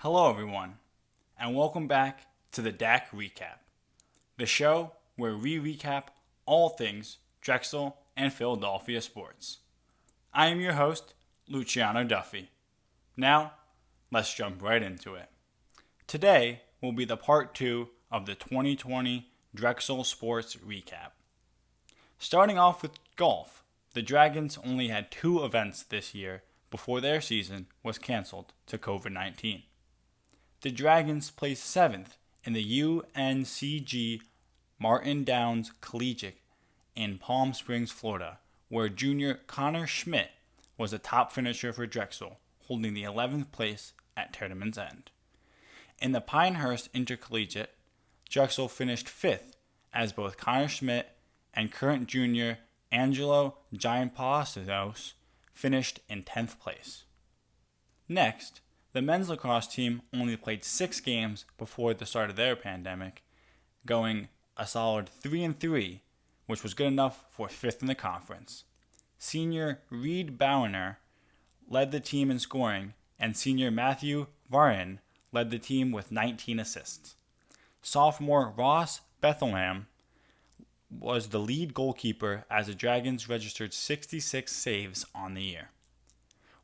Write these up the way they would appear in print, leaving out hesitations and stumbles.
Hello, everyone, and welcome back to the DAC Recap, the show where we recap all things Drexel and Philadelphia sports. I am your host, Luciano Duffy. Now, let's jump right into it. Today will be the part 2 of the 2020 Drexel Sports Recap. Starting off with golf, the Dragons only had 2 events this year before their season was canceled to COVID-19. The Dragons placed 7th in the UNCG Martin Downs Collegiate in Palm Springs, Florida, where junior Connor Schmidt was the top finisher for Drexel, holding the 11th place at tournament's end. In the Pinehurst Intercollegiate, Drexel finished 5th as both Connor Schmidt and current junior Angelo Gianpalacios finished in 10th place. Next, the men's lacrosse team only played 6 games before the start of their pandemic, going a solid 3-3, which was good enough for 5th in the conference. Senior Reed Bauer led the team in scoring, and senior Matthew Varin led the team with 19 assists. Sophomore Ross Bethlehem was the lead goalkeeper as the Dragons registered 66 saves on the year.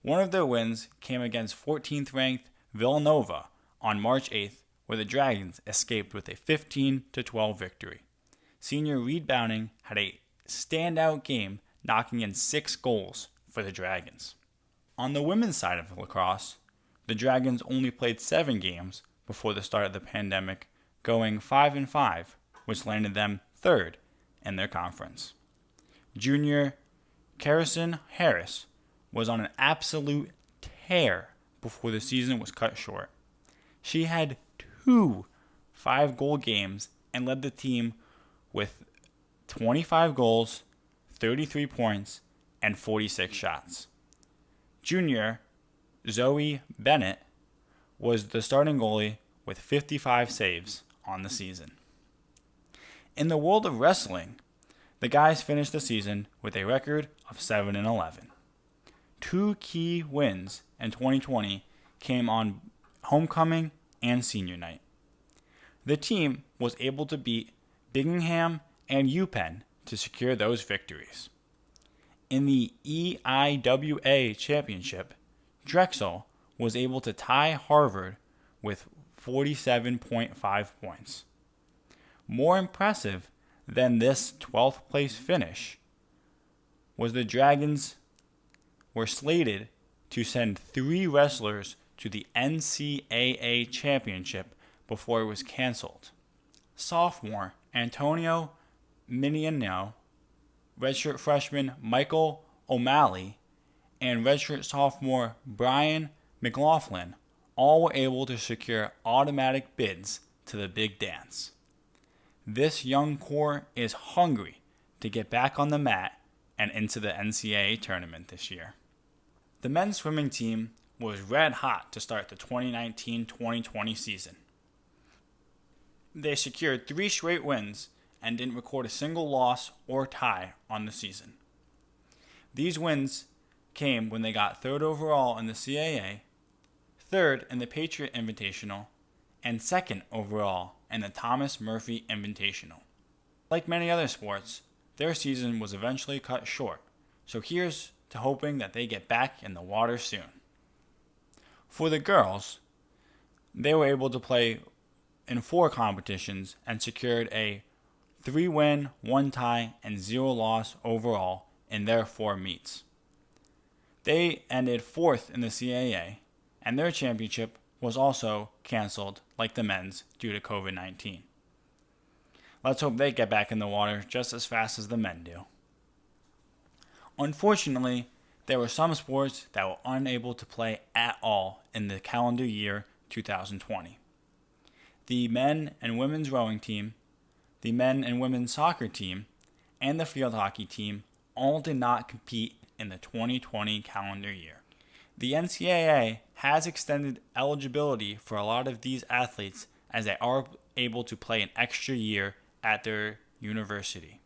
One of their wins came against 14th-ranked Villanova on March 8th, where the Dragons escaped with a 15-12 victory. Senior Reed Bowning had a standout game, knocking in 6 goals for the Dragons. On the women's side of lacrosse, the Dragons only played 7 games before the start of the pandemic, going 5-5, which landed them 3rd in their conference. Junior Carison Harris was on an absolute tear before the season was cut short. She had 2 5-goal games and led the team with 25 goals, 33 points, and 46 shots. Junior Zoe Bennett was the starting goalie with 55 saves on the season. In the world of wrestling, the guys finished the season with a record of 7-11. 2 key wins in 2020 came on homecoming and senior night. The team was able to beat Bingham and UPenn to secure those victories. In the EIWA championship, Drexel was able to tie Harvard with 47.5 points. More impressive than this 12th place finish was the Dragons were slated to send 3 wrestlers to the NCAA championship before it was canceled. Sophomore Antonio Miniano, redshirt freshman Michael O'Malley, and redshirt sophomore Brian McLaughlin all were able to secure automatic bids to the big dance. This young core is hungry to get back on the mat and into the NCAA tournament this year. The men's swimming team was red hot to start the 2019-2020 season. They secured 3 straight wins and didn't record a single loss or tie on the season. These wins came when they got 3rd overall in the CAA, 3rd in the Patriot Invitational, and 2nd overall in the Thomas Murphy Invitational. Like many other sports, their season was eventually cut short, so here's to hoping that they get back in the water soon. For the girls, they were able to play in 4 competitions and secured a 3-win, 1 tie, and 0 loss overall in their 4 meets. They ended 4th in the CAA, and their championship was also canceled like the men's due to COVID-19. Let's hope they get back in the water just as fast as the men do. Unfortunately, there were some sports that were unable to play at all in the calendar year 2020. The men and women's rowing team, the men and women's soccer team, and the field hockey team all did not compete in the 2020 calendar year. The NCAA has extended eligibility for a lot of these athletes as they are able to play an extra year at their university.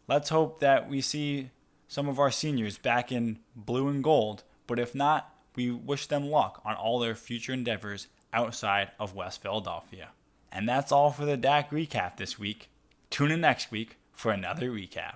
Let's hope that we see some of our seniors back in blue and gold, but if not, we wish them luck on all their future endeavors outside of West Philadelphia. And that's all for the DAC Recap this week. Tune in next week for another recap.